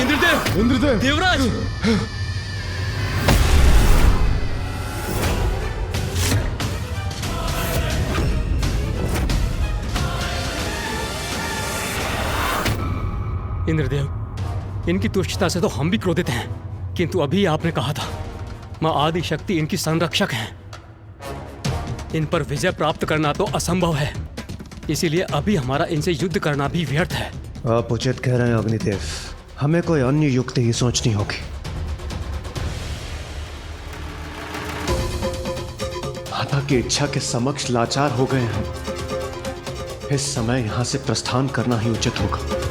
इंद्रदेव, इंद्रदेव, देवराज। इंद्रदेव, इनकी तुच्छता से तो हम भी क्रोधित हैं, किंतु अभी आपने कहा था मां आदि शक्ति इनकी संरक्षक हैं। इन पर विजय प्राप्त करना तो असंभव है, इसीलिए अभी हमारा इनसे युद्ध करना भी व्यर्थ है। आप उचित कह रहे हैं अग्निदेव, हमें कोई अन्य युक्ति ही सोचनी होगी। माता की इच्छा के समक्ष लाचार हो गए हैं। इस समय यहां से प्रस्थान करना ही उचित होगा।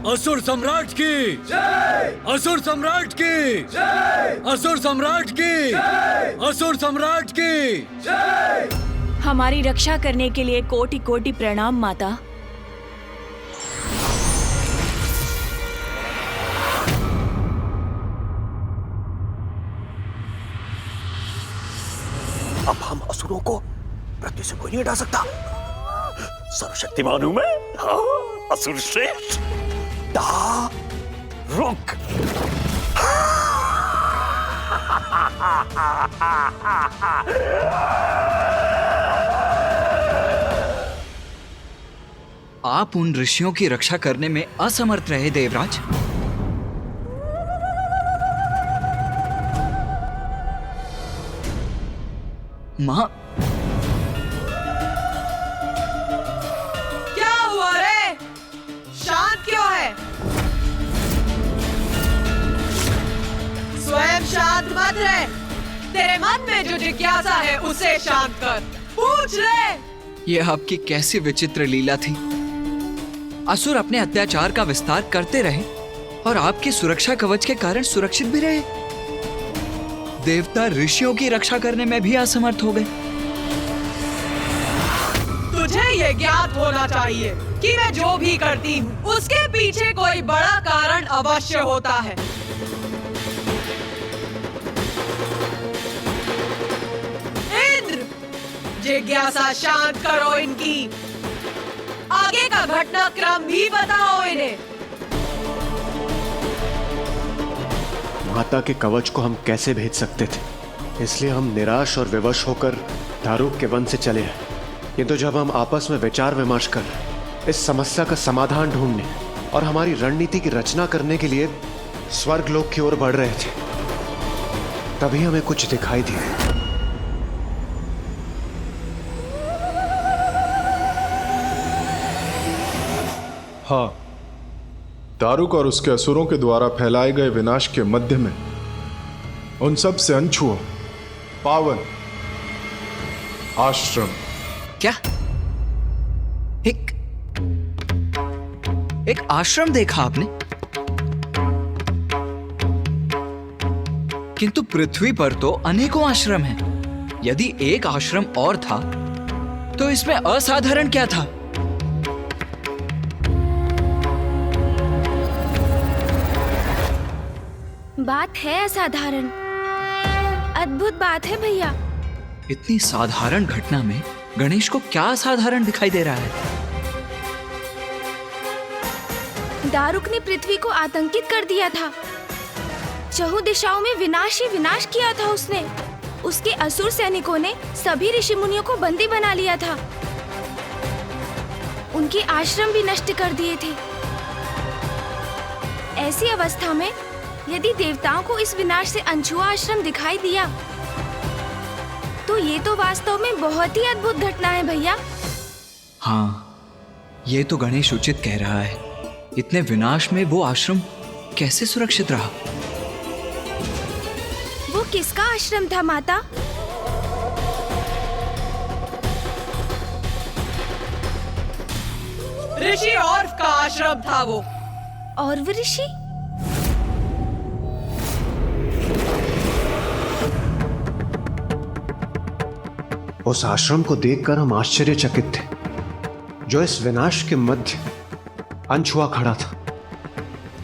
असुर सम्राट की जय! असुर सम्राट की जय! असुर सम्राट की जय! असुर सम्राट की जय! हमारी रक्षा करने के लिए कोटि कोटि प्रणाम माता। अब हम असुरों को पृथ्वी से कोई नहीं हटा सकता। सर्वशक्तिमान हूं मैं। हाँ, असुर श्रेष्ठ। रुक। आप उन ऋषियों की रक्षा करने में असमर्थ रहे देवराज। मां, क्या हुआ रे? शांत क्यों है? स्वयं शांत मत रहे। तेरे मन में जो जिज्ञासा है उसे शांत कर। पूछ ले। यह आपकी कैसी विचित्र लीला थी। असुर अपने अत्याचार का विस्तार करते रहे और आपके सुरक्षा कवच के कारण सुरक्षित भी रहे। देवता ऋषियों की रक्षा करने में भी असमर्थ हो गए। तुझे ये ज्ञात होना चाहिए कि मैं जो भी करती हूँ उसके पीछे कोई बड़ा कारण अवश्य होता है। इंद्र, जिज्ञासा शांत करो इनकी। आगे का घटनाक्रम भी बताओ इन्हें। माता के कवच को हम कैसे भेज सकते थे, इसलिए हम निराश और विवश होकर दारुक के वन से चले आए। किंतु जब हम आपस में विचार विमर्श कर इस समस्या का समाधान ढूंढने और हमारी रणनीति की रचना करने के लिए स्वर्गलोक की ओर बढ़ रहे थे, तभी हमें कुछ दिखाई दिया। हाँ, दारुक और उसके असुरों के द्वारा फैलाए गए विनाश के मध्य में उन सब से अनछुआ पावन आश्रम। क्या? एक आश्रम देखा आपने? किंतु पृथ्वी पर तो अनेकों आश्रम हैं। यदि एक आश्रम और था तो इसमें असाधारण क्या था? बात है असाधारण, अद्भुत बात है भैया। इतनी साधारण घटना में गणेश को क्या असाधारण दिखाई दे रहा है? दारुक ने पृथ्वी को आतंकित कर दिया था। चहुं दिशाओं में विनाश ही विनाश किया था उसने। उसके असुर सैनिकों ने सभी ऋषि मुनियों को बंदी बना लिया था। उनके आश्रम भी नष्ट कर दिए थे। ऐसी अवस्था में यदि देवताओं को इस विनाश से अनछुआ आश्रम दिखाई दिया तो ये तो वास्तव में बहुत ही अद्भुत घटना है भैया। हाँ, ये तो गणेश उचित कह रहा है। इतने विनाश में वो आश्रम कैसे सुरक्षित रहा? वो किसका आश्रम था माता? ऋषि और का आश्रम था वो। और वो ऋषि? उस आश्रम को देखकर हम आश्चर्यचकित थे, जो इस विनाश के मध्य अनछुआ खड़ा था,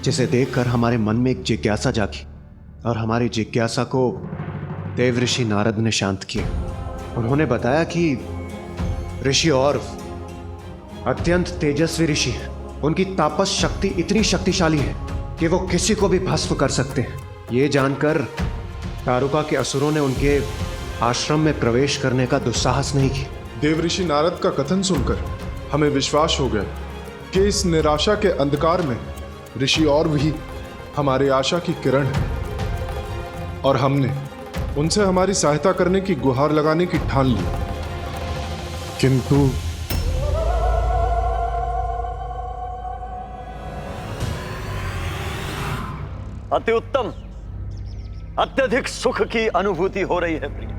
जिसे देखकर हमारे मन में एक जिज्ञासा जागी और हमारी जिज्ञासा को देव ऋषि नारद ने शांत किया। उन्होंने बताया कि ऋषि और अत्यंत तेजस्वी ऋषि हैं। उनकी तापस शक्ति इतनी शक्तिशाली है कि वो किसी को भी भस्म कर सकते हैं। ये जानकर दारुका के असुरों ने उनके आश्रम में प्रवेश करने का दुस्साहस नहीं किया। देव ऋषि नारद का कथन सुनकर हमें विश्वास हो गया कि इस निराशा के अंधकार में ऋषि और भी हमारी आशा की किरण है, और हमने उनसे हमारी सहायता करने की गुहार लगाने की ठान ली। किंतु अति उत्तम, अत्यधिक सुख की अनुभूति हो रही है प्रिय।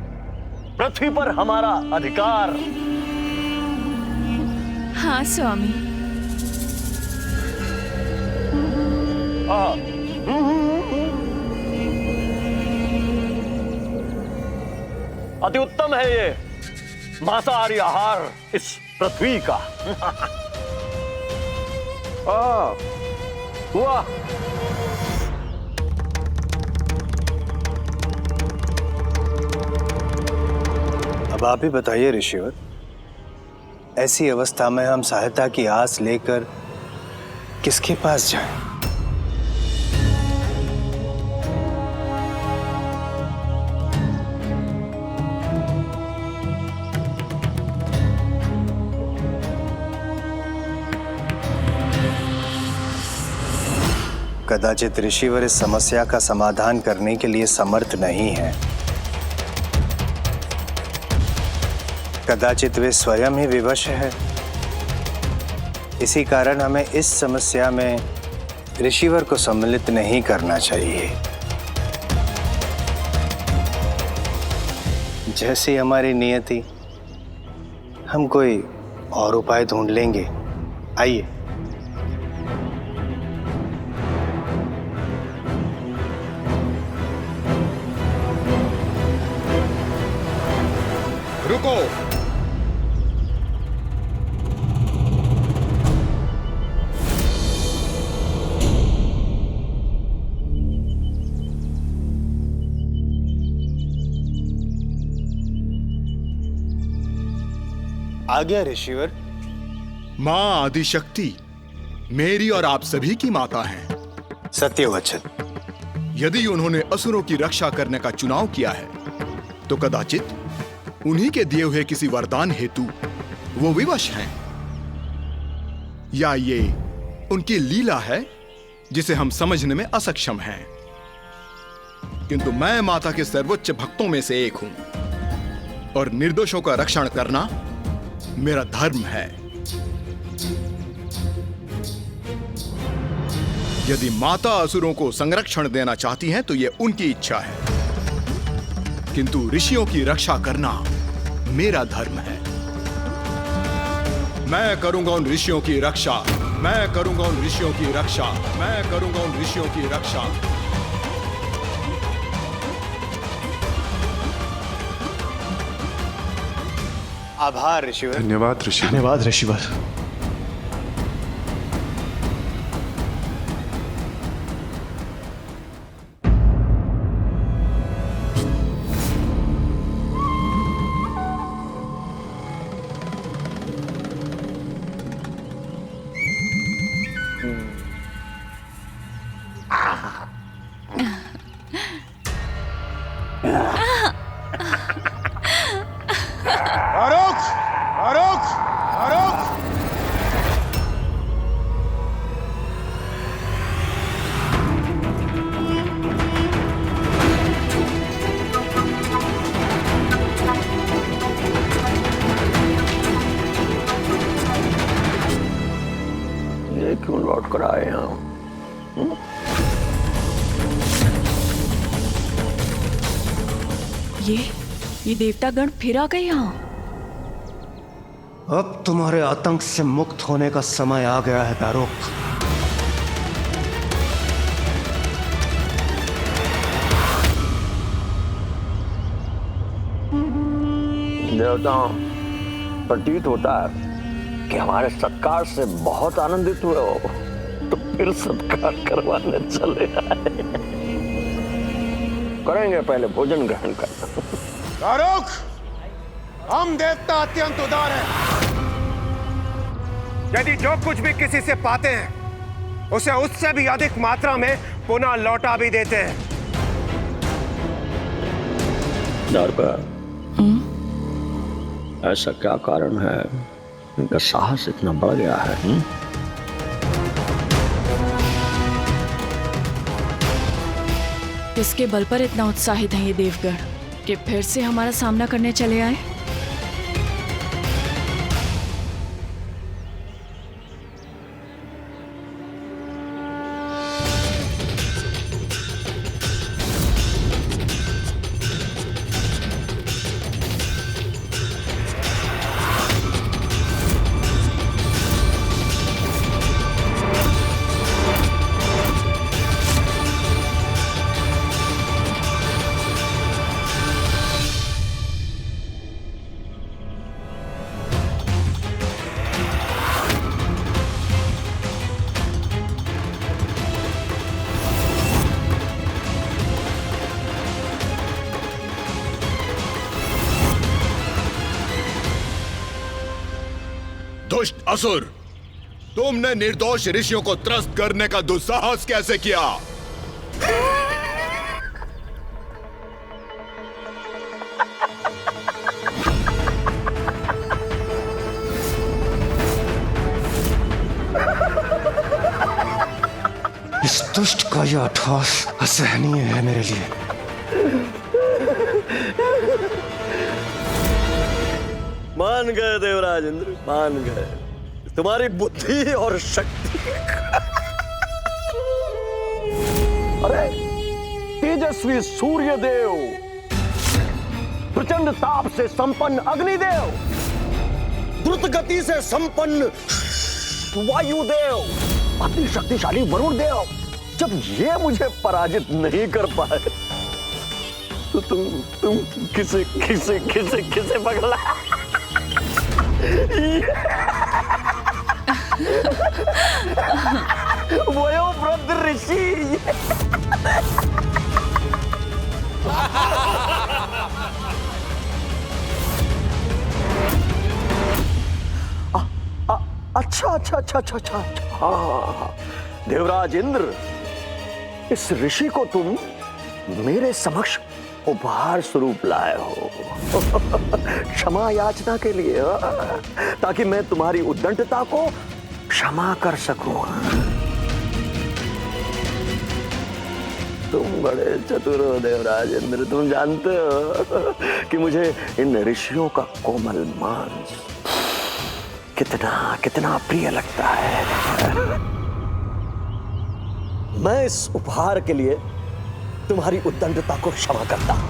पृथ्वी पर हमारा अधिकार। हाँ स्वामी। अति उत्तम है ये मांसाहारी आहार इस पृथ्वी का। वाह, अब आप ही बताइए ऋषिवर, ऐसी अवस्था में हम सहायता की आस लेकर किसके पास जाएं? कदाचित ऋषिवर इस समस्या का समाधान करने के लिए समर्थ नहीं है। कदाचित वे स्वयं ही विवश है। इसी कारण हमें इस समस्या में ऋषिवर को सम्मिलित नहीं करना चाहिए। जैसी हमारी नियति, हम कोई और उपाय ढूंढ लेंगे। आइए। रुको। आ गया ऋषिवर। मां आदिशक्ति मेरी और आप सभी की माता हैं। सत्यवचन। यदि उन्होंने असुरों की रक्षा करने का चुनाव किया है तो कदाचित उन्हीं के दिए हुए किसी वरदान हेतु वो विवश हैं, या ये उनकी लीला है जिसे हम समझने में असक्षम हैं। किंतु मैं माता के सर्वोच्च भक्तों में से एक हूं और निर्दोषों का रक्षण करना मेरा धर्म है। यदि माता असुरों को संरक्षण देना चाहती हैं तो यह उनकी इच्छा है, किंतु ऋषियों की रक्षा करना मेरा धर्म है। मैं करूंगा उन ऋषियों की रक्षा, मैं करूंगा उन ऋषियों की रक्षा, मैं करूंगा उन ऋषियों की रक्षा। आभार ऋषिवर। धन्यवाद ऋषि। धन्यवाद ऋषिवर। क्यों लौट कर आए हैं? ये देवतागण फिर आ गए यहाँ। अब तुम्हारे आतंक से मुक्त होने का समय आ गया है दारुक। देवताओं, प्रतीत होता है कि हमारे सत्कार से बहुत आनंदित हुए हो, तो फिर सत्कार करवाने चले आए। करेंगे, पहले भोजन ग्रहण करना। दारुक, हम देवता अत्यंत उदार हैं। यदि जो कुछ भी किसी से पाते हैं उसे उससे भी अधिक मात्रा में पुनः लौटा भी देते हैं। दारुका, ऐसा क्या कारण है इनका साहस इतना बढ़ गया है? किसके बल पर इतना उत्साहित हैं ये देवगण कि फिर से हमारा सामना करने चले आए? दुष्ट असुर, तुमने निर्दोष ऋषियों को त्रस्त करने का दुस्साहस कैसे किया? इस दुष्ट का यह अट्टहास असहनीय है मेरे लिए। मान गए देवराज इंद्र, मान गए तुम्हारी बुद्धि और शक्ति। अरे तेजस्वी सूर्य देव, प्रचंड ताप से संपन्न अग्निदेव, द्रुत गति से संपन्न वायुदेव, अति शक्तिशाली वरुण देव, जब ये मुझे पराजित नहीं कर पाए तो तुम किसे किसे किसे किसे पगला? वयोवृद्ध ऋषि। अच्छा। हाँ, देवराज इंद्र, इस ऋषि को तुम मेरे समक्ष उपहार स्वरूप लाए हो क्षमा याचना के लिए, ताकि मैं तुम्हारी उद्दंडता को क्षमा कर सकूं। तुम बड़े चतुर हो देवराज इंद्र, तुम जानते हो कि मुझे इन ऋषियों का कोमल मांस कितना कितना प्रिय लगता है। मैं इस उपहार के लिए तुम्हारी उद्दंडता को क्षमा करता हूं।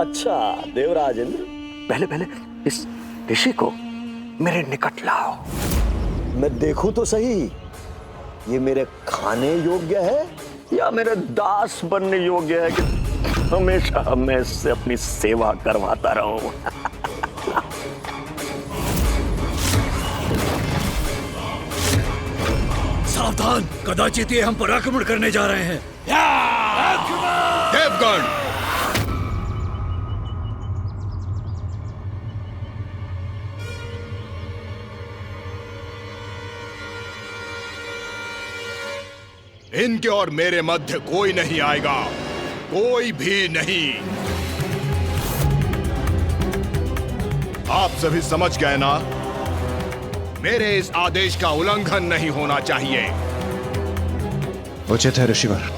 अच्छा देवराज इंद्र, पहले इस ऋषि को मेरे निकट लाओ, मैं देखूं तो सही ये मेरे खाने योग्य है या मेरे दास बनने योग्य है कि हमेशा मैं इससे अपनी सेवा करवाता रहूं। सावधान, कदाचित ये हम पर आक्रमण करने जा रहे हैं। देवगण, इनके और मेरे मध्य कोई नहीं आएगा, कोई भी नहीं। आप सभी समझ गए ना? मेरे इस आदेश का उल्लंघन नहीं होना चाहिए। उचित है ऋषिवर।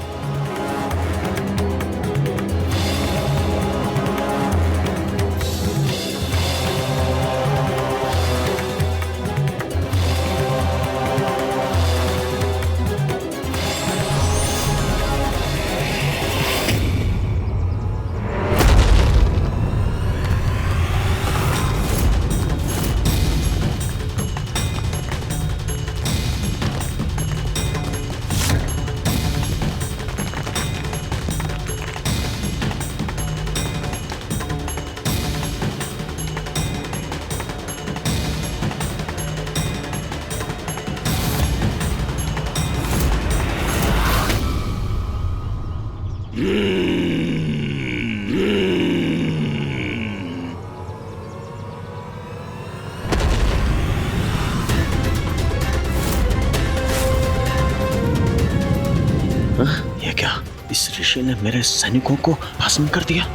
ने मेरे सैनिकों को भस्म कर दिया।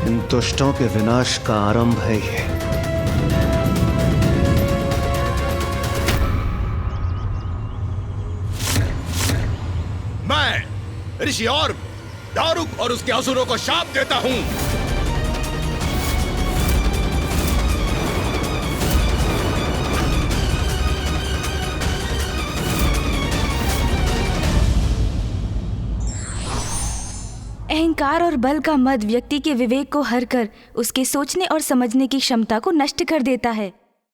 इन दुष्टों के विनाश का आरंभ है ये। मैं ऋषि और दारुक और उसके असुरों को शाप देता हूं। अहंकार और बल का मद व्यक्ति के विवेक को हर कर उसके सोचने और समझने की क्षमता को नष्ट कर देता है।